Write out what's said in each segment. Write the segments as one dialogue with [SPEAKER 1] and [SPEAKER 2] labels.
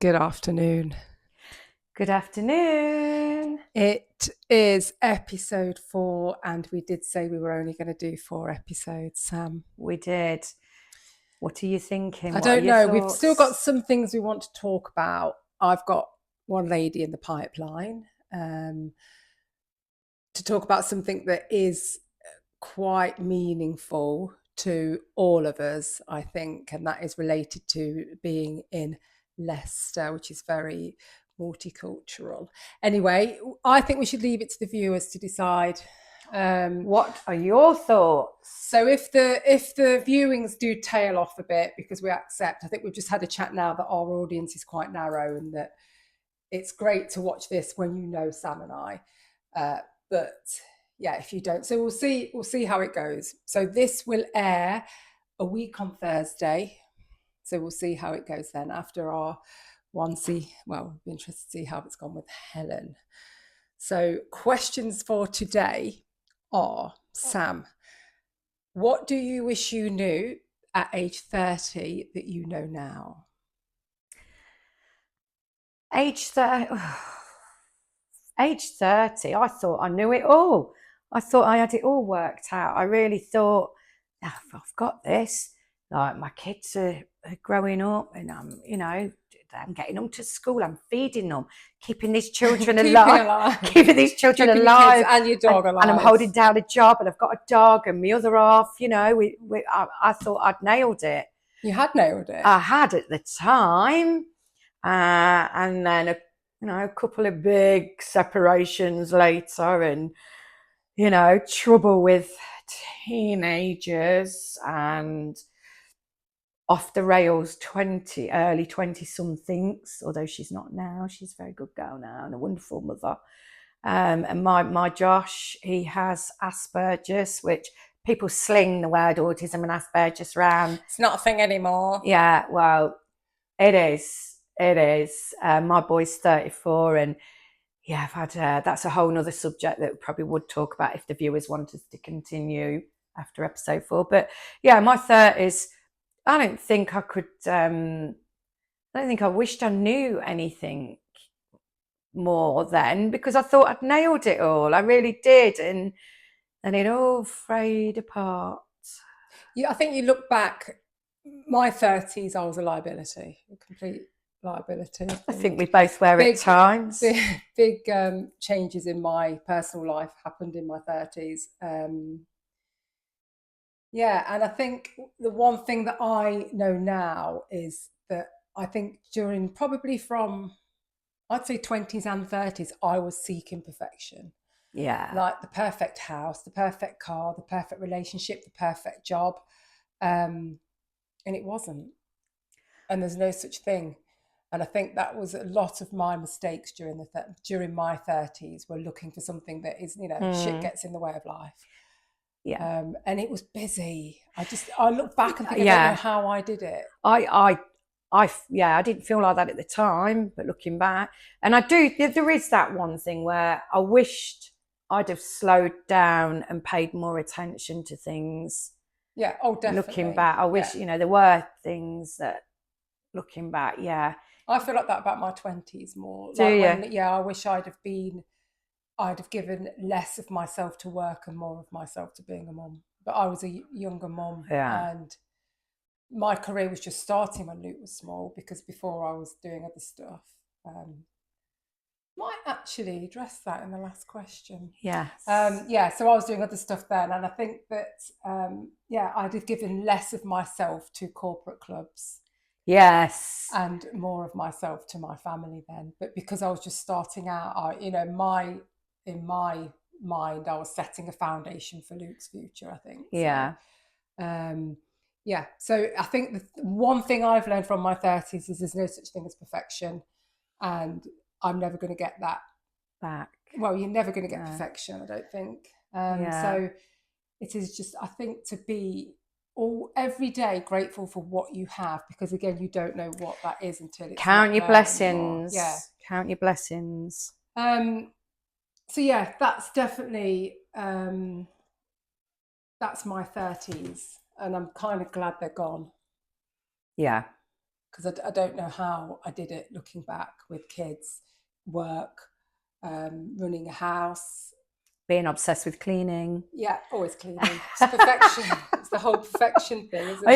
[SPEAKER 1] Good afternoon.
[SPEAKER 2] Good afternoon.
[SPEAKER 1] It is episode 4, and we did say we were only going to do 4 episodes, Sam.
[SPEAKER 2] We did. What are you thinking?
[SPEAKER 1] I
[SPEAKER 2] What are
[SPEAKER 1] don't
[SPEAKER 2] your
[SPEAKER 1] know. We've
[SPEAKER 2] thoughts?
[SPEAKER 1] still got some things we want to talk about. I've got one lady in the pipeline to talk about something that is quite meaningful to all of us, I think, and that is related to being in Leicester, which is very multicultural. Anyway, I think we should leave it to the viewers to decide.
[SPEAKER 2] What are your thoughts?
[SPEAKER 1] So if the viewings do tail off a bit, because we accept, I think we've just had a chat now that our audience is quite narrow, and that it's great to watch this when you know Sam and I, but yeah, if you don't, so we'll see how it goes. So this will air a week on Thursday, so we'll see how it goes then after our well, we'll be interested to see how it's gone with Helen. So questions for today are, Sam, what do you wish you knew at age 30 that you know now?
[SPEAKER 2] Age 30, I thought I knew it all. I thought I had it all worked out. I really thought, oh, I've got this. Like, my kids are growing up, and I'm getting them to school. I'm feeding them, keeping these children alive, keeping these children alive,
[SPEAKER 1] and your dog alive.
[SPEAKER 2] And I'm holding down a job, and I've got a dog, and my other half. I thought I'd nailed it.
[SPEAKER 1] You had nailed it.
[SPEAKER 2] I had at the time, and then a couple of big separations later, and trouble with teenagers and off the rails early 20 somethings, although she's not now. She's a very good girl now and a wonderful mother. And my Josh, he has Asperger's, which people sling the word autism and Asperger's around.
[SPEAKER 1] It's not a thing anymore.
[SPEAKER 2] Yeah, well, it is. My boy's 34, and yeah, I've had that's a whole nother subject that we probably would talk about if the viewers want us to continue after episode 4. But yeah, my 30s, I don't think I could, I don't think I wished I knew anything more then, because I thought I'd nailed it all. I really did. And it all frayed apart.
[SPEAKER 1] Yeah, I think you look back, my 30s, I was a liability, a complete liability.
[SPEAKER 2] I think we both were at times.
[SPEAKER 1] Big changes in my personal life happened in my 30s. Yeah, and I think the one thing that I know now is that I think during probably from, I'd say 20s and 30s, I was seeking perfection.
[SPEAKER 2] Yeah.
[SPEAKER 1] Like the perfect house, the perfect car, the perfect relationship, the perfect job. And it wasn't. And there's no such thing. And I think that was a lot of my mistakes during my 30s, were looking for something that is, shit gets in the way of life.
[SPEAKER 2] Yeah.
[SPEAKER 1] And it was busy. I look back and think, I don't know how I did it.
[SPEAKER 2] I didn't feel like that at the time, but looking back, and there is that one thing where I wished I'd have slowed down and paid more attention to things.
[SPEAKER 1] Yeah, oh, definitely.
[SPEAKER 2] Looking back, I wish, there were things that, looking back, yeah.
[SPEAKER 1] I feel like that about my 20s more.
[SPEAKER 2] Do you?
[SPEAKER 1] I wish I'd have given less of myself to work and more of myself to being a mum. But I was a younger mum, and my career was just starting when Luke was small, because before I was doing other stuff. Might actually address that in the last question.
[SPEAKER 2] Yes.
[SPEAKER 1] So I was doing other stuff then, and I think that I'd have given less of myself to corporate clubs.
[SPEAKER 2] Yes.
[SPEAKER 1] And more of myself to my family then. But because I was just starting out, in my mind, I was setting a foundation for Luke's future, I think.
[SPEAKER 2] Yeah.
[SPEAKER 1] So, so I think the one thing I've learned from my 30s is there's no such thing as perfection, and I'm never going to get that
[SPEAKER 2] back.
[SPEAKER 1] Well, you're never going to get perfection, I don't think. So it is just, I think, to be every day grateful for what you have, because again, you don't know what that is until it's
[SPEAKER 2] count your blessings.
[SPEAKER 1] Yeah,
[SPEAKER 2] count your blessings.
[SPEAKER 1] So yeah, that's definitely that's my 30s, and I'm kind of glad they're gone.
[SPEAKER 2] Yeah.
[SPEAKER 1] because I don't know how I did it looking back with kids, work, running a house.
[SPEAKER 2] Being obsessed with cleaning.
[SPEAKER 1] Yeah, always cleaning. It's perfection. It's the whole perfection thing, isn't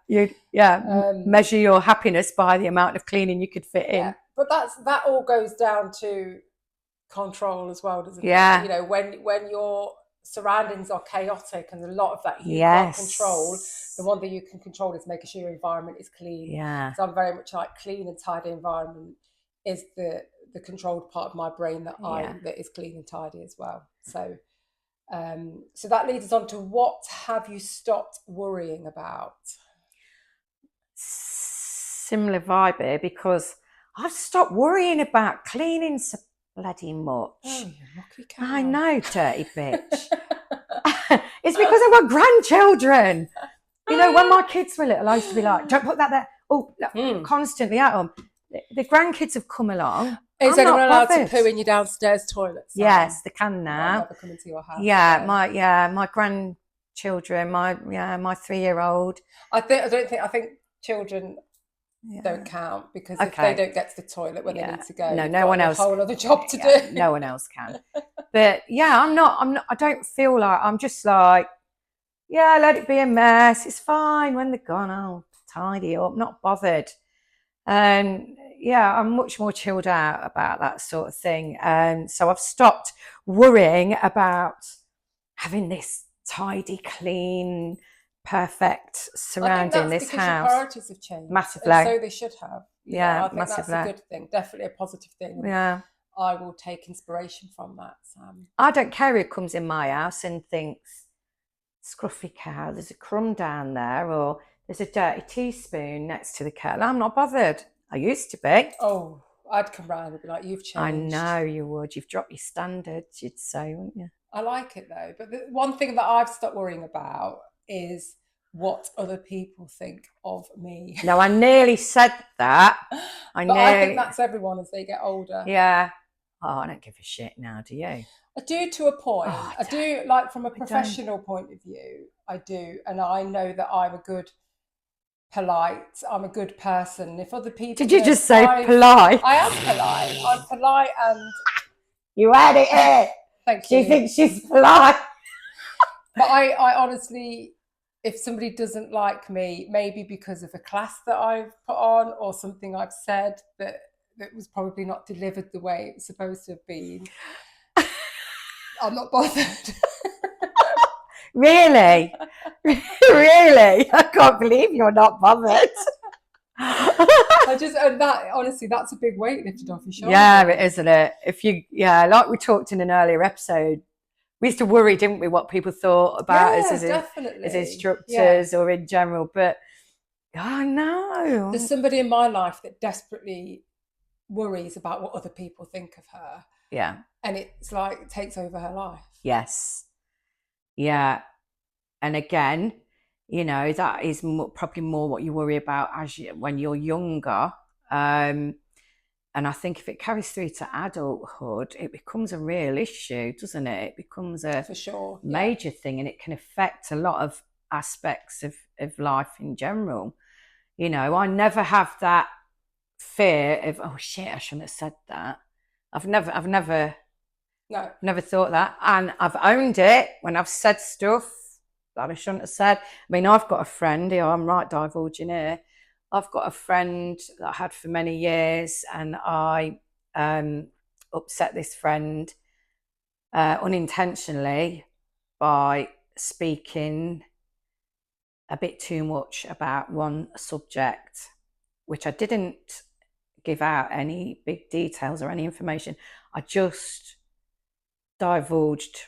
[SPEAKER 1] it?
[SPEAKER 2] Measure your happiness by the amount of cleaning you could fit in.
[SPEAKER 1] But that all goes down to control as well, doesn't it?
[SPEAKER 2] Yeah.
[SPEAKER 1] You know, when your surroundings are chaotic and a lot of that you can't control, the one thing you can control is making sure your environment is clean.
[SPEAKER 2] Yeah.
[SPEAKER 1] So I'm very much like clean and tidy environment is the controlled part of my brain that is clean and tidy as well. So so that leads us on to, what have you stopped worrying about?
[SPEAKER 2] Similar vibe here, because I've stopped worrying about cleaning so bloody much.
[SPEAKER 1] Oh, you lucky cow.
[SPEAKER 2] I know, dirty bitch. It's because I've got grandchildren. You know, when my kids were little, I used to be like, don't put that there. Oh, constantly at them. The grandkids have come along.
[SPEAKER 1] Is anyone allowed to poo in your downstairs toilets?
[SPEAKER 2] Yes, they can now.
[SPEAKER 1] I'll never come into your house.
[SPEAKER 2] My grandchildren, my 3-year-old.
[SPEAKER 1] I think children don't count, because if they don't get to the toilet when they need to go,
[SPEAKER 2] no one else.
[SPEAKER 1] A whole other job to do.
[SPEAKER 2] No one else can. But I'm not. I don't feel like, I'm just like, let it be a mess. It's fine when they're gone. I'll tidy up. Not bothered. And I'm much more chilled out about that sort of thing. So I've stopped worrying about having this tidy, clean, perfect surrounding this house.
[SPEAKER 1] Your priorities have changed
[SPEAKER 2] massively,
[SPEAKER 1] and so they should have. I think
[SPEAKER 2] massively.
[SPEAKER 1] That's a good thing, definitely a positive thing. I will take inspiration from that, Sam.
[SPEAKER 2] I don't care who comes in my house and thinks, scruffy cow, there's a crumb down there, or there's a dirty teaspoon next to the kettle. I'm not bothered. I used to be.
[SPEAKER 1] Oh, I'd come round and be like, you've changed.
[SPEAKER 2] I know you would. You've dropped your standards, you'd say, wouldn't you?
[SPEAKER 1] I like it though. But the one thing that I've stopped worrying about is what other people think of me.
[SPEAKER 2] No, I nearly said that.
[SPEAKER 1] I think that's everyone as they get older.
[SPEAKER 2] Yeah. Oh, I don't give a shit now, do you?
[SPEAKER 1] I do, to a point. I do, like, from a professional point of view, I do. And I know that I'm a good person. If other people...
[SPEAKER 2] Did you just say polite?
[SPEAKER 1] I am polite. I'm polite and...
[SPEAKER 2] You had it here.
[SPEAKER 1] Thank you.
[SPEAKER 2] She thinks she's polite.
[SPEAKER 1] But I honestly... If somebody doesn't like me, maybe because of a class that I've put on or something I've said that was probably not delivered the way it was supposed to have been, I'm not bothered.
[SPEAKER 2] Really? Really? I can't believe you're not bothered.
[SPEAKER 1] Honestly, that's a big weight lifted off your shoulders.
[SPEAKER 2] Yeah, it isn't it? Like we talked in an earlier episode, we used to worry, didn't we, what people thought about us as instructors or in general. But no.
[SPEAKER 1] There's somebody in my life that desperately worries about what other people think of her.
[SPEAKER 2] Yeah.
[SPEAKER 1] And it's like it takes over her life.
[SPEAKER 2] Yes. Yeah. And again, that is probably more what you worry about when you're younger. And I think if it carries through to adulthood, it becomes a real issue, doesn't it? It becomes a
[SPEAKER 1] for sure
[SPEAKER 2] major thing, and it can affect a lot of aspects of life in general. I never have that fear of, oh shit, I shouldn't have said that. I've never thought that, and I've owned it when I've said stuff that I shouldn't have said. I mean, I've got a friend here, I'm right divulging here. I've got a friend that I had for many years, and I upset this friend unintentionally by speaking a bit too much about one subject, which I didn't give out any big details or any information. I just divulged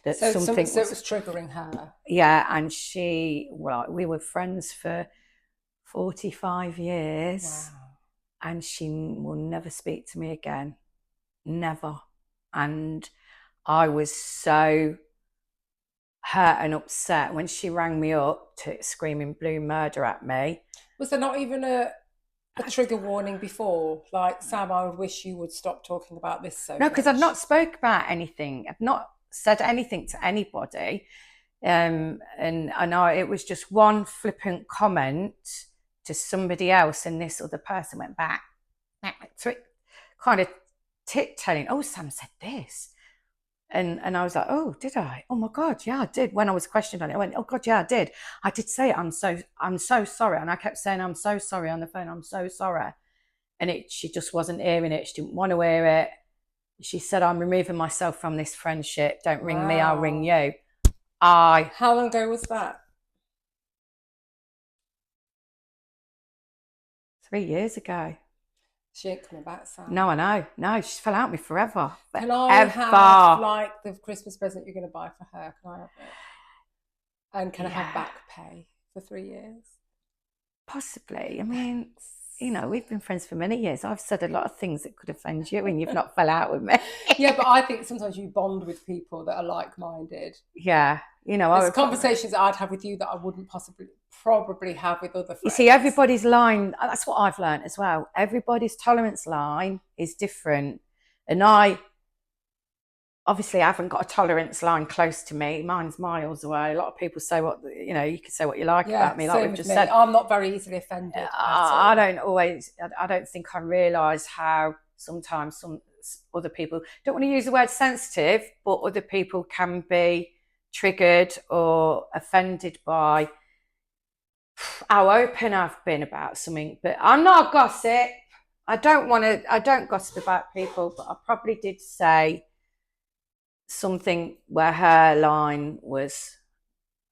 [SPEAKER 2] that something
[SPEAKER 1] so it was triggering her.
[SPEAKER 2] Yeah, and we were friends for 45 years.
[SPEAKER 1] Wow.
[SPEAKER 2] And she will never speak to me again. Never. And I was so hurt and upset when she rang me up screaming blue murder at me.
[SPEAKER 1] Was there not even a trigger warning before? Like, Sam, I would wish you would stop talking about this so much.
[SPEAKER 2] No, because I've not spoke about anything. I've not said anything to anybody. And it was just one flippant comment to somebody else, and this other person went back to it, kind of tit-telling, oh, Sam said this. And I was like, oh, did I? Oh my God, yeah, I did. When I was questioned on it, I went, oh God, yeah, I did. I did say it. I'm so sorry. And I kept saying, I'm so sorry on the phone. I'm so sorry. And she just wasn't hearing it. She didn't want to hear it. She said, I'm removing myself from this friendship. Don't ring me, I'll ring you.
[SPEAKER 1] How long ago was that?
[SPEAKER 2] 3 years ago.
[SPEAKER 1] She ain't coming back, Sam.
[SPEAKER 2] No, I know. No, she fell out with me forever.
[SPEAKER 1] Can I have like the Christmas present you're going to buy for her? Can I have it? And can I have back pay for 3 years?
[SPEAKER 2] Possibly. I mean, you know, we've been friends for many years. I've said a lot of things that could offend you and you've not fell out with me.
[SPEAKER 1] Yeah, but I think sometimes you bond with people that are like-minded.
[SPEAKER 2] Yeah. You know,
[SPEAKER 1] there's conversations that I'd have with you that I wouldn't probably have with other friends.
[SPEAKER 2] You see, everybody's line, that's what I've learned as well. Everybody's tolerance line is different. And I obviously haven't got a tolerance line close to me. Mine's miles away. A lot of people say you can say what you like about me, like we've just said.
[SPEAKER 1] I'm not very easily offended.
[SPEAKER 2] I don't think I realise how sometimes some other people, don't want to use the word sensitive, but other people can be triggered or offended by how open I've been about something. But I'm not a gossip. I don't gossip about people, but I probably did say something where her line was,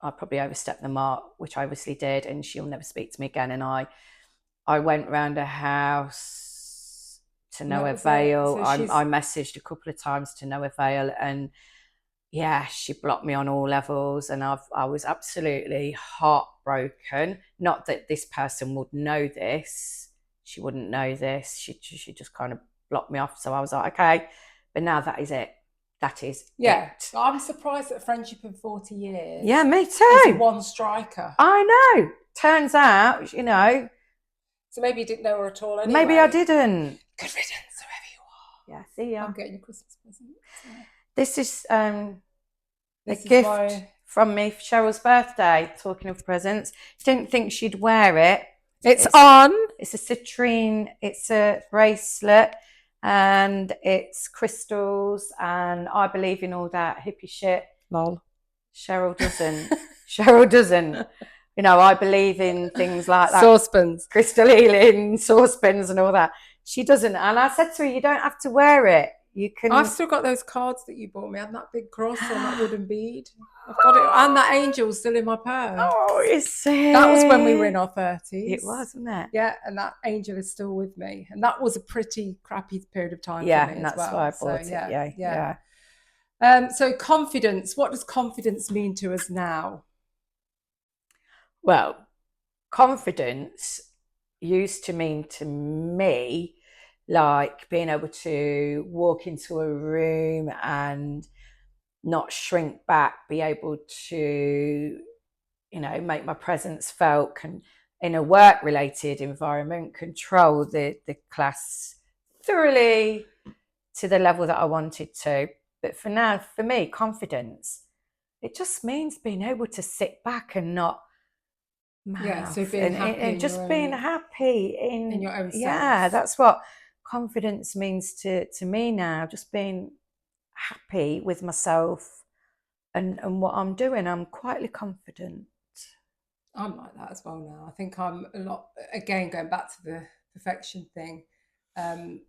[SPEAKER 2] I probably overstepped the mark, which I obviously did, and she'll never speak to me again. And I went round her house to no avail. So I messaged a couple of times to no avail, and yeah, she blocked me on all levels, and I was absolutely heartbroken. Not that this person would know this. She wouldn't know this. She just kind of blocked me off. So I was like, okay, but now that is it. That is it.
[SPEAKER 1] I'm surprised that a friendship of 40 years.
[SPEAKER 2] Yeah, me too.
[SPEAKER 1] Is one striker.
[SPEAKER 2] I know. Turns out, you know.
[SPEAKER 1] So maybe you didn't know her at all anyway.
[SPEAKER 2] Maybe I didn't.
[SPEAKER 1] Good riddance, whoever you are.
[SPEAKER 2] Yeah, see ya.
[SPEAKER 1] I'm getting your Christmas present. So.
[SPEAKER 2] This is a gift from me for Cheryl's birthday. Talking of presents, didn't think she'd wear it. It's on. It's a citrine. It's a bracelet, and it's crystals. And I believe in all that hippie shit.
[SPEAKER 1] Lol.
[SPEAKER 2] Cheryl doesn't. Cheryl doesn't. You know, I believe in things like that.
[SPEAKER 1] Saucepans.
[SPEAKER 2] Crystal healing, saucepans and all that. She doesn't. And I said to her, you don't have to wear it. You can.
[SPEAKER 1] I've still got those cards that you bought me, and that big cross and that wooden bead. I've got it, and that angel's still in my purse.
[SPEAKER 2] Oh, you see.
[SPEAKER 1] That was when we were in our 30s.
[SPEAKER 2] It was, wasn't it?
[SPEAKER 1] Yeah, and that angel is still with me. And that was a pretty crappy period of time for me
[SPEAKER 2] and that's why I bought it. Yeah.
[SPEAKER 1] So confidence. What does confidence mean to us now?
[SPEAKER 2] Well, confidence used to mean to me like being able to walk into a room and not shrink back, be able to, you know, make my presence felt, in a work-related environment, control the class thoroughly to the level that I wanted to. But for now, for me, confidence, it just means being able to sit back and not
[SPEAKER 1] so being happy
[SPEAKER 2] and just being happy in
[SPEAKER 1] your own self.
[SPEAKER 2] Yeah, that's what confidence means to me now. Just being happy with myself and what I'm doing. I'm quietly confident.
[SPEAKER 1] I'm like that as well now. I think I'm a lot, again, going back to the perfection thing. And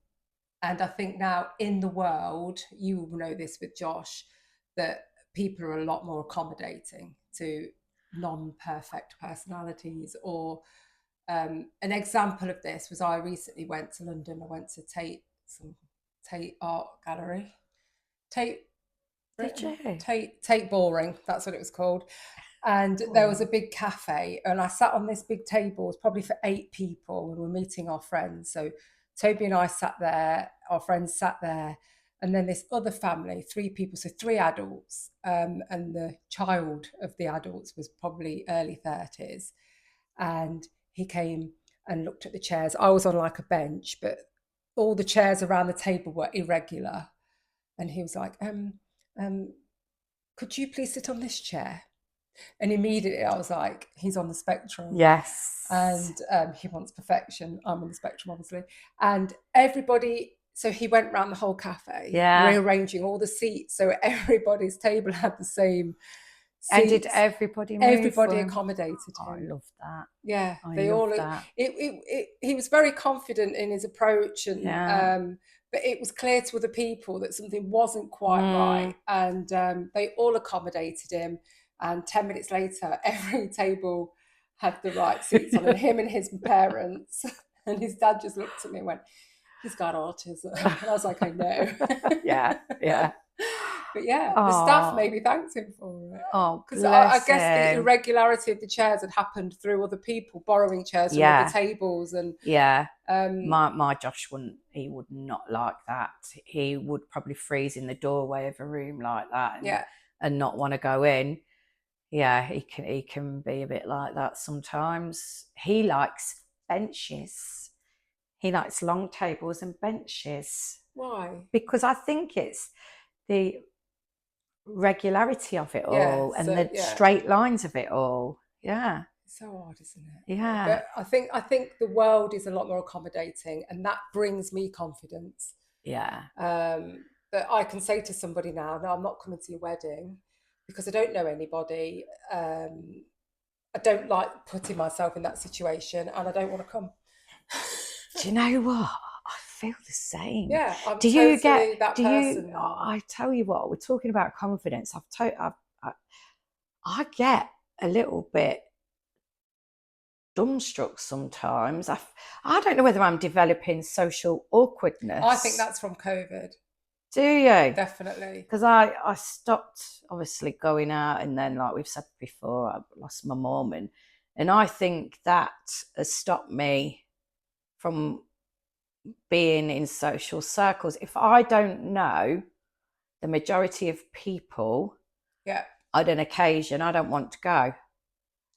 [SPEAKER 1] I think now in the world, you will know this with Josh, that people are a lot more accommodating to non-perfect personalities. Or an example of this was I recently went to London. I went to Tate Art Gallery. Tate Boring, that's what it was called. And there was a big cafe, and I sat on this big table. It was probably for 8 people, and we're meeting our friends. So Toby and I sat there, our friends sat there, and then this other family, 3 people, so 3 adults, and the child of the adults was probably early 30s. And he came and looked at the chairs. I was on like a bench, but all the chairs around the table were irregular. And he was like, could you please sit on this chair? And immediately I was like, he's on the spectrum.
[SPEAKER 2] Yes.
[SPEAKER 1] And he wants perfection. I'm on the spectrum, obviously. And everybody, so he went around the whole cafe, rearranging all the seats so everybody's table had the same seats.
[SPEAKER 2] And did everybody move?
[SPEAKER 1] Everybody accommodated him.
[SPEAKER 2] I love that.
[SPEAKER 1] Yeah,
[SPEAKER 2] they all. That.
[SPEAKER 1] He was very confident in his approach, and but it was clear to other people that something wasn't quite right, and they all accommodated him. And 10 minutes later, every table had the right seats on, and him and his parents. And his dad just looked at me and went, "He's got autism." And I was like, "I know."
[SPEAKER 2] Yeah.
[SPEAKER 1] But yeah, the staff maybe thanked him for it.
[SPEAKER 2] Oh,
[SPEAKER 1] because I guess the irregularity of the chairs had happened through other people borrowing chairs from other tables, and
[SPEAKER 2] my Josh he would not like that. He would probably freeze in the doorway of a room like that, and not want to go in. Yeah, he can be a bit like that sometimes. He likes benches. He likes long tables and benches.
[SPEAKER 1] Why?
[SPEAKER 2] Because I think it's the regularity of it all, and the straight lines of it all. Yeah.
[SPEAKER 1] It's so odd, isn't it?
[SPEAKER 2] Yeah.
[SPEAKER 1] But I think the world is a lot more accommodating, and that brings me confidence.
[SPEAKER 2] Yeah.
[SPEAKER 1] That I can say to somebody now, "No, I'm not coming to your wedding," because I don't know anybody. I don't like putting myself in that situation, and I don't want to come.
[SPEAKER 2] Do you know what? I feel the same.
[SPEAKER 1] Yeah, I'm totally that person.
[SPEAKER 2] I tell you what, we're talking about confidence. I get a little bit dumbstruck sometimes. I don't know whether I'm developing social awkwardness.
[SPEAKER 1] I think that's from COVID.
[SPEAKER 2] Do you?
[SPEAKER 1] Definitely.
[SPEAKER 2] Because I stopped obviously going out, and then, like we've said before, I lost my mum, and I think that has stopped me from being in social circles. If I don't know the majority of people at an occasion, I don't want to go.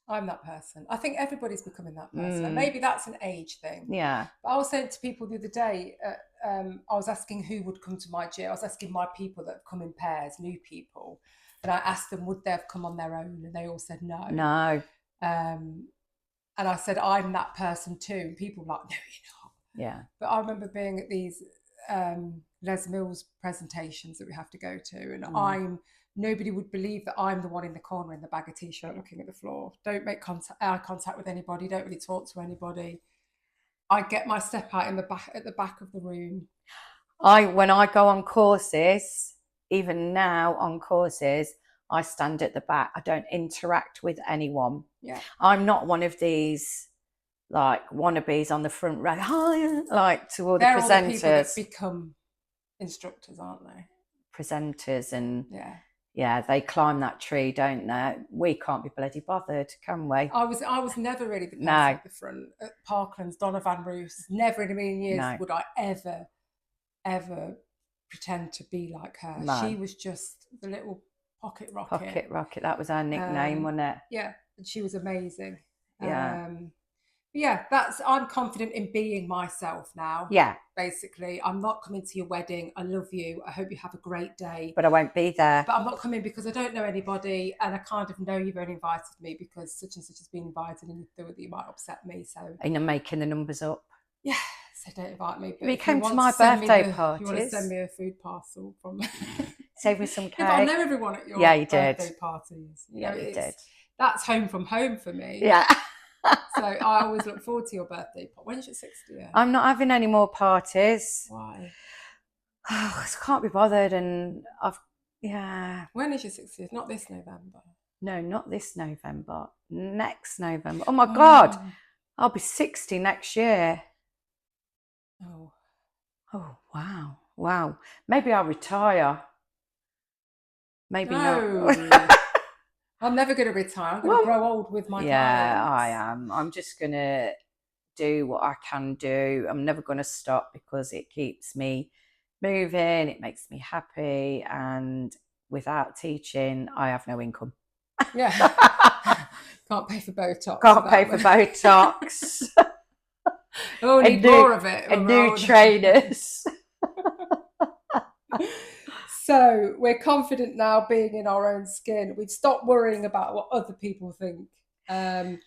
[SPEAKER 1] I'm that person. I think everybody's becoming that person. And maybe that's an age thing.
[SPEAKER 2] Yeah.
[SPEAKER 1] But I was saying to people the other day, I was asking who would come to my gym. I was asking my people that have come in pairs, new people. And I asked them, would they have come on their own? And they all said no.
[SPEAKER 2] No.
[SPEAKER 1] And I said, I'm that person too. And people were like, no, you're not.
[SPEAKER 2] Yeah.
[SPEAKER 1] But I remember being at these Les Mills presentations that we have to go to. And nobody would believe that I'm the one in the corner in the bag of t-shirt looking at the floor. Don't make eye contact with anybody. Don't really talk to anybody. I get my step out at the back of the room.
[SPEAKER 2] When I go on courses, even now on courses, I stand at the back. I don't interact with anyone.
[SPEAKER 1] Yeah.
[SPEAKER 2] I'm not one of these like wannabes on the front row. Hi, like to all the presenters.
[SPEAKER 1] They're all the people that become instructors, aren't they?
[SPEAKER 2] Presenters and yeah, they climb that tree, don't they? We can't be bloody bothered, can we?
[SPEAKER 1] I was never really the person at the front. At Parklands, Donna Van Roos, never in a million years would I ever pretend to be like her. No. She was just the little pocket rocket.
[SPEAKER 2] Pocket rocket, that was our nickname, wasn't it?
[SPEAKER 1] Yeah, and she was amazing.
[SPEAKER 2] Yeah.
[SPEAKER 1] Yeah, I'm confident in being myself now.
[SPEAKER 2] Yeah.
[SPEAKER 1] Basically, I'm not coming to your wedding. I love you. I hope you have a great day.
[SPEAKER 2] But I won't be there.
[SPEAKER 1] But I'm not coming because I don't know anybody, and I kind of know you've only invited me because such and such has been invited, and you thought that you might upset me. So.
[SPEAKER 2] And you're making the numbers up.
[SPEAKER 1] Yeah, so don't invite me. But
[SPEAKER 2] if you came to my birthday party,
[SPEAKER 1] you want to send me a food parcel from.
[SPEAKER 2] Save me some cake.
[SPEAKER 1] Yeah, I know everyone at your birthday parties.
[SPEAKER 2] Yeah, you did.
[SPEAKER 1] That's home from home for me.
[SPEAKER 2] Yeah.
[SPEAKER 1] So I always look forward to your birthday. When's your 60th?
[SPEAKER 2] I'm not having any more parties.
[SPEAKER 1] Why?
[SPEAKER 2] I can't be bothered, and
[SPEAKER 1] When is your 60th? Not this November.
[SPEAKER 2] No, not this November. Next November. Oh my God, I'll be 60 next year. Oh wow. Maybe I'll retire. Maybe not.
[SPEAKER 1] I'm never going to retire. I'm going to grow old with my clients.
[SPEAKER 2] Yeah, I am. I'm just going to do what I can do. I'm never going to stop because it keeps me moving. It makes me happy. And without teaching, I have no income.
[SPEAKER 1] Yeah. Can't pay for Botox.
[SPEAKER 2] Can't pay for Botox.
[SPEAKER 1] Oh, need more of it.
[SPEAKER 2] And new trainers.
[SPEAKER 1] So we're confident now being in our own skin. We've stopped worrying about what other people think. And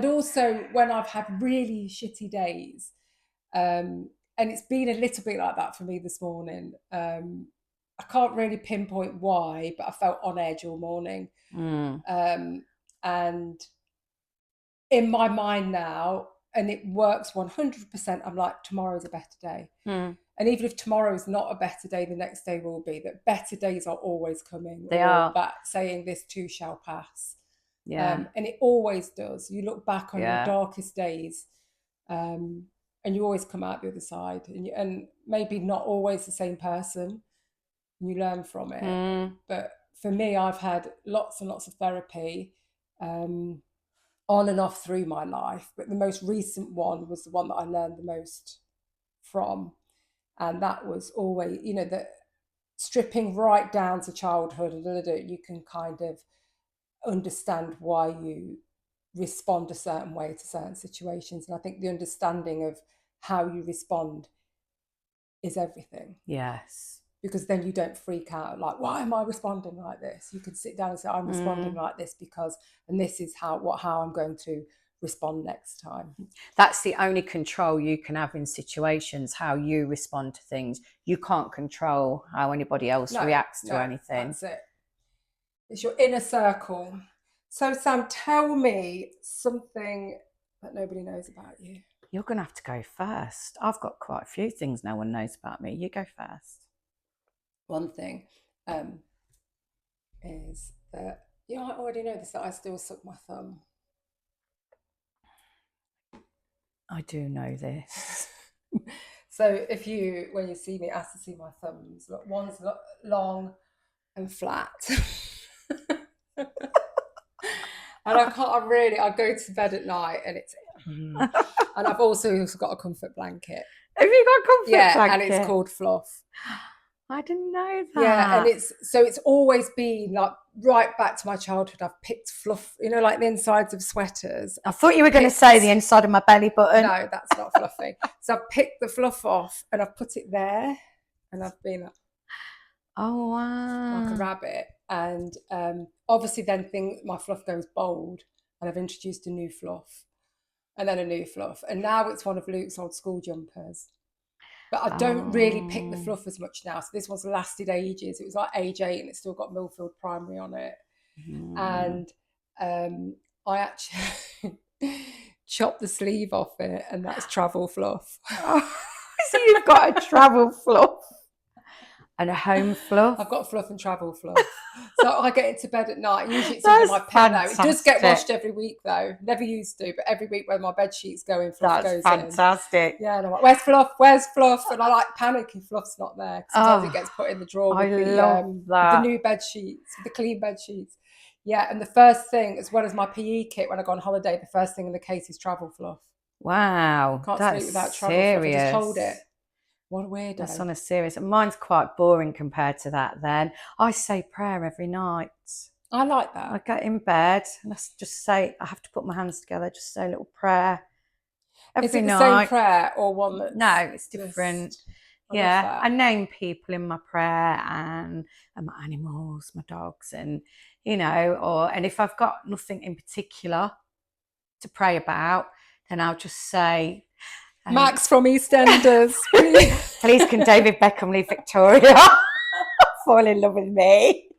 [SPEAKER 1] also when I've had really shitty days, and it's been a little bit like that for me this morning. I can't really pinpoint why, but I felt on edge all morning. And in my mind now, and it works 100%, I'm like, tomorrow's a better day. And even if tomorrow's not a better day, the next day will be. That better days are always coming.
[SPEAKER 2] They are.
[SPEAKER 1] That saying, this too shall pass.
[SPEAKER 2] Yeah.
[SPEAKER 1] And it always does. You look back on
[SPEAKER 2] Yeah.
[SPEAKER 1] your darkest days, and you always come out the other side. And maybe not always the same person. You learn from it. But for me, I've had lots and lots of therapy, on and off through my life. But the most recent one was the one that I learned the most from. And that was always, you know, the stripping right down to childhood, you can kind of understand why you respond a certain way to certain situations. And I think the understanding of how you respond is everything.
[SPEAKER 2] Yes.
[SPEAKER 1] Because then you don't freak out like, why am I responding like this? You can sit down and say, I'm responding like this because, and this is how I'm going to respond next time.
[SPEAKER 2] That's the only control you can have in situations, how you respond to things. You can't control how anybody else reacts to anything.
[SPEAKER 1] That's it. It's your inner circle. So Sam, tell me something that nobody knows about you.
[SPEAKER 2] You're going to have to go first. I've got quite a few things no one knows about me. You go first.
[SPEAKER 1] One thing is that, I already know this, that I still suck my thumb.
[SPEAKER 2] I do know this.
[SPEAKER 1] So when you see me, ask to see my thumbs. Look, one's long and flat. And I go to bed at night and it's, and I've also got a comfort blanket.
[SPEAKER 2] Have you got a comfort blanket?
[SPEAKER 1] Yeah, and it's called Fluff.
[SPEAKER 2] I didn't know that.
[SPEAKER 1] Yeah, and it's always been like right back to my childhood. I've picked fluff, like the insides of sweaters.
[SPEAKER 2] I thought you were going to say the inside of my belly button.
[SPEAKER 1] No, that's not fluffy. So I've picked the fluff off and I've put it there, and I've been like,
[SPEAKER 2] oh wow,
[SPEAKER 1] like a rabbit. And obviously then my fluff goes bold, and I've introduced a new fluff, and then a new fluff, and now it's one of Luke's old school jumpers. But I don't really pick the fluff as much now. So this one's lasted ages. It was like age 8 and it's still got Millfield Primary on it. And I actually chopped the sleeve off it, and that's travel fluff.
[SPEAKER 2] So you've got a travel fluff and a home fluff?
[SPEAKER 1] I've got fluff and travel fluff. So I get into bed at night. Usually it's under my pillow. It does get washed every week though. Never used to, but every week when my bed sheets go in, fluff goes in.
[SPEAKER 2] That's fantastic.
[SPEAKER 1] Yeah, and I'm like, where's fluff? Where's fluff? And I like panic if fluff's not there. Sometimes it gets put in the drawer with the new bed sheets, with the clean bed sheets. Yeah, and the first thing, as well as my PE kit when I go on holiday, the first thing in the case is travel fluff.
[SPEAKER 2] Wow,
[SPEAKER 1] Can't sleep without travel fluff. I just hold it. What a weirdo.
[SPEAKER 2] That's on a serious. Mine's quite boring compared to that then. I say prayer every night.
[SPEAKER 1] I like that.
[SPEAKER 2] I get in bed and I just say, I have to put my hands together, just say a little prayer every night. Is it the same
[SPEAKER 1] prayer or one that's...
[SPEAKER 2] No, it's different. Yeah, I name people in my prayer and my animals, my dogs, and, and if I've got nothing in particular to pray about, then I'll just say...
[SPEAKER 1] Max from EastEnders.
[SPEAKER 2] Please can David Beckham leave Victoria? Fall in love with me.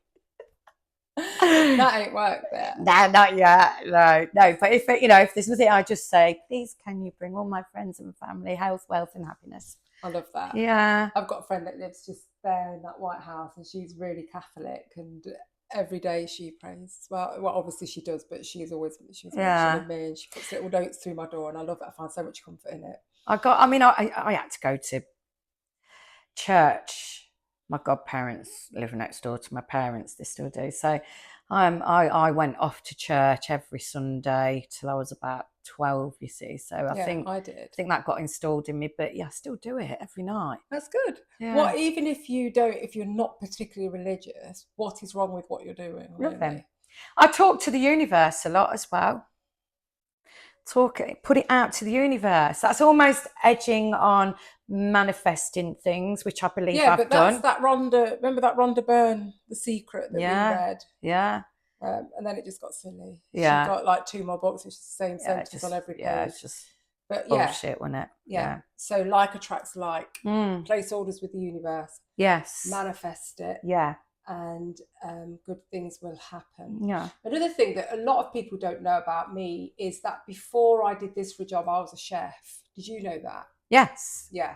[SPEAKER 1] That ain't worked there.
[SPEAKER 2] No, not yet. No. But if there's nothing, I just say, please can you bring all my friends and family health, wealth and happiness.
[SPEAKER 1] I love that.
[SPEAKER 2] Yeah.
[SPEAKER 1] I've got a friend that lives just there in that White House, and she's really Catholic, and every day she prays. Well, obviously she does, but she's mentioning me, and she puts little notes through my door, and I love it. I find so much comfort in it. I
[SPEAKER 2] had to go to church. My godparents live next door to my parents. They still do. So I went off to church every Sunday till I was about 12, you see. So I think that got installed in me. But yeah, I still do it every night.
[SPEAKER 1] That's good. Yeah. Well, even if you're not particularly religious, what is wrong with what you're doing? Really?
[SPEAKER 2] Nothing. I talk to the universe a lot as well. Put it out to the universe. That's almost edging on manifesting things, which I believe
[SPEAKER 1] Yeah,
[SPEAKER 2] I've
[SPEAKER 1] but
[SPEAKER 2] done.
[SPEAKER 1] that's that Rhonda. Remember that Rhonda Byrne, The Secret, that we read?
[SPEAKER 2] Yeah.
[SPEAKER 1] And then it just got silly.
[SPEAKER 2] Yeah.
[SPEAKER 1] She got like 2 more books, which is the same
[SPEAKER 2] Yeah,
[SPEAKER 1] sentence on every page.
[SPEAKER 2] Yeah, it's just
[SPEAKER 1] but
[SPEAKER 2] bullshit, wasn't it?
[SPEAKER 1] Yeah. So like attracts like. Place orders with the universe.
[SPEAKER 2] Yes.
[SPEAKER 1] Manifest it.
[SPEAKER 2] Yeah.
[SPEAKER 1] And good things will happen.
[SPEAKER 2] Yeah.
[SPEAKER 1] Another thing that a lot of people don't know about me is that before I did this for a job, I was a chef. Did you know that?
[SPEAKER 2] Yes.
[SPEAKER 1] Yeah.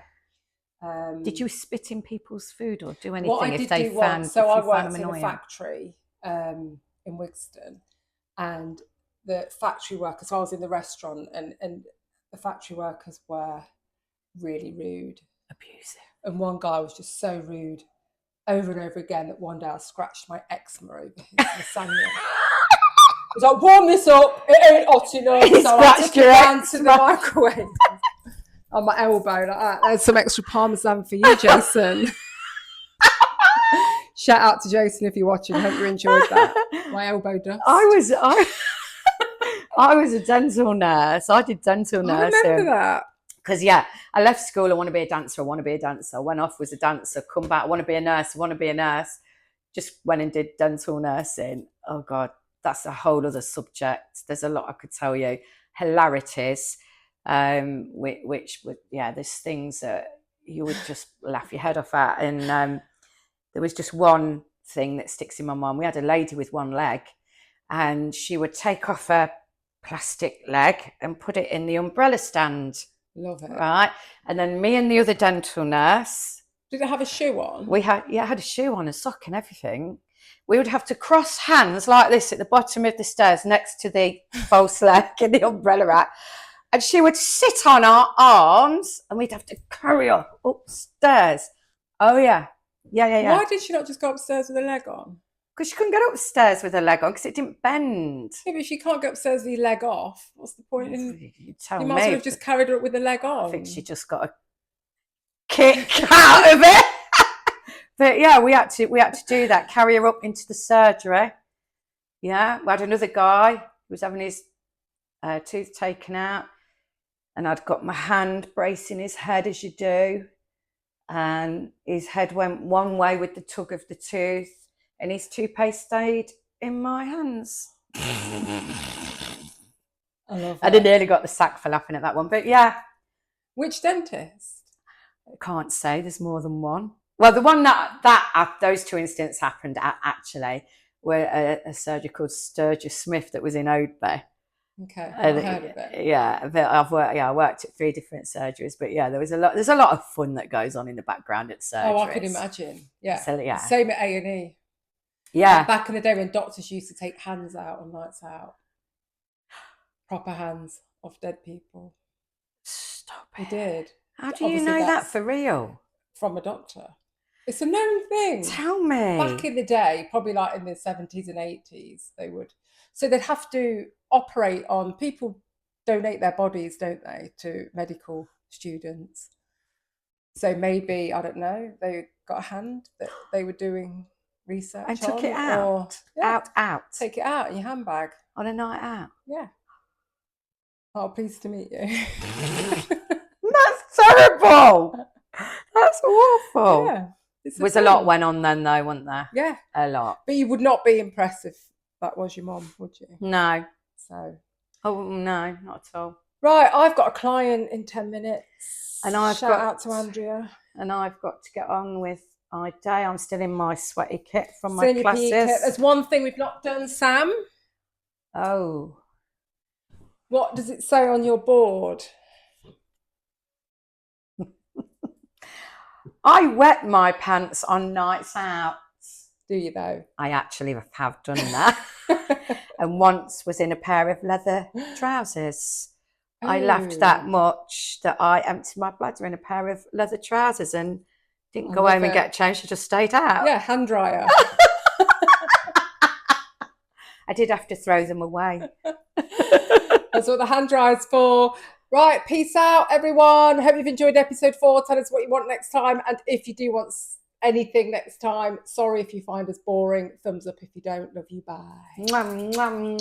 [SPEAKER 2] Did you spit in people's food or do anything
[SPEAKER 1] what I
[SPEAKER 2] if
[SPEAKER 1] did
[SPEAKER 2] they
[SPEAKER 1] do
[SPEAKER 2] found?
[SPEAKER 1] Once, so I
[SPEAKER 2] if you found
[SPEAKER 1] worked
[SPEAKER 2] them
[SPEAKER 1] in a
[SPEAKER 2] annoying?
[SPEAKER 1] factory in Wigston, and the factory workers. So I was in the restaurant, and the factory workers were really rude,
[SPEAKER 2] abusive,
[SPEAKER 1] and one guy was just so rude over and over again that one day I scratched my eczema over his lasagna. He was like, warm this up, it ain't hot enough. So I took it down to the microwave on my elbow like that. There's some extra parmesan for you, Jason. Shout out to Jason if you're watching. I hope you enjoyed that. My elbow dust.
[SPEAKER 2] I was a dental nurse. I did dental nursing.
[SPEAKER 1] I remember that.
[SPEAKER 2] Because, I left school. I want to be a dancer. I want to be a dancer. I went off, was a dancer, come back. I want to be a nurse. I want to be a nurse. Just went and did dental nursing. Oh, God, that's a whole other subject. There's a lot I could tell you. Hilarities, which would, there's things that you would just laugh your head off at. And there was just one thing that sticks in my mind. We had a lady with one leg, and she would take off her plastic leg and put it in the umbrella stand.
[SPEAKER 1] Love it.
[SPEAKER 2] Right. And then me and the other dental nurse.
[SPEAKER 1] Did it have a shoe on?
[SPEAKER 2] We had, had a shoe on, a sock and everything. We would have to cross hands like this at the bottom of the stairs next to the false leg in the umbrella rack. And she would sit on our arms and we'd have to carry her upstairs. Oh, yeah. Yeah.
[SPEAKER 1] Why did she not just go upstairs with her leg on?
[SPEAKER 2] Because she couldn't get upstairs with her leg on because it didn't bend.
[SPEAKER 1] Yeah, but if you can't go upstairs with your leg off, what's the point?
[SPEAKER 2] You tell me.
[SPEAKER 1] You might as well have just carried her up with the leg on.
[SPEAKER 2] I think she just got a kick out of it. But we had to do that, carry her up into the surgery. Yeah, we had another guy who was having his tooth taken out, and I'd got my hand bracing his head as you do, and his head went one way with the tug of the tooth, and his toothpaste stayed in my hands.
[SPEAKER 1] I love that.
[SPEAKER 2] I nearly got the sack for laughing at that one, but
[SPEAKER 1] Which dentist?
[SPEAKER 2] I can't say. There's more than one. Well, the one that those two incidents happened at actually were a surgeon called Sturgis Smith that was in Oadby.
[SPEAKER 1] Okay, I've heard of it.
[SPEAKER 2] Yeah, but I worked at 3 different surgeries, but there's a lot of fun that goes on in the background at surgeries.
[SPEAKER 1] Oh, I can imagine. Yeah.
[SPEAKER 2] So,
[SPEAKER 1] Same at A&E.
[SPEAKER 2] Yeah.
[SPEAKER 1] Back in the day when doctors used to take hands out on nights out. Proper hands off dead people.
[SPEAKER 2] Stop
[SPEAKER 1] it. They did.
[SPEAKER 2] How do you know that for real?
[SPEAKER 1] From a doctor. It's a known thing.
[SPEAKER 2] Tell me.
[SPEAKER 1] Back in the day, probably like in the 70s and 80s, they would. So they'd have to operate on people. Donate their bodies, don't they, to medical students. So maybe, I don't know, they got a hand that they were doing research
[SPEAKER 2] and took
[SPEAKER 1] on,
[SPEAKER 2] it out.
[SPEAKER 1] Or,
[SPEAKER 2] out.
[SPEAKER 1] Take it out in your handbag.
[SPEAKER 2] On a night out.
[SPEAKER 1] Yeah. Oh, pleased to meet you.
[SPEAKER 2] That's terrible. That's awful.
[SPEAKER 1] Yeah.
[SPEAKER 2] A lot went on then, though, wasn't there?
[SPEAKER 1] Yeah.
[SPEAKER 2] A lot.
[SPEAKER 1] But you would not be impressed if that was your mum, would you?
[SPEAKER 2] No.
[SPEAKER 1] So.
[SPEAKER 2] Oh, no, not at all.
[SPEAKER 1] Right, I've got a client in 10 minutes.
[SPEAKER 2] And
[SPEAKER 1] Shout out to Andrea.
[SPEAKER 2] And I've got to get on with my day. I'm still in my sweaty kit from my classes.
[SPEAKER 1] There's one thing we've not done, Sam.
[SPEAKER 2] Oh.
[SPEAKER 1] What does it say on your board?
[SPEAKER 2] I wet my pants on nights out.
[SPEAKER 1] Do you though?
[SPEAKER 2] I actually have done that. And once was in a pair of leather trousers. Oh. I laughed that much that I emptied my bladder in a pair of leather trousers and didn't go home and get changed. I just stayed out.
[SPEAKER 1] Yeah, hand dryer.
[SPEAKER 2] I did have to throw them away.
[SPEAKER 1] That's what the hand dryer's for. Right, peace out, everyone. Hope you've enjoyed episode 4. Tell us what you want next time. And if you do want anything next time, sorry if you find us boring. Thumbs up if you don't. Love you. Bye.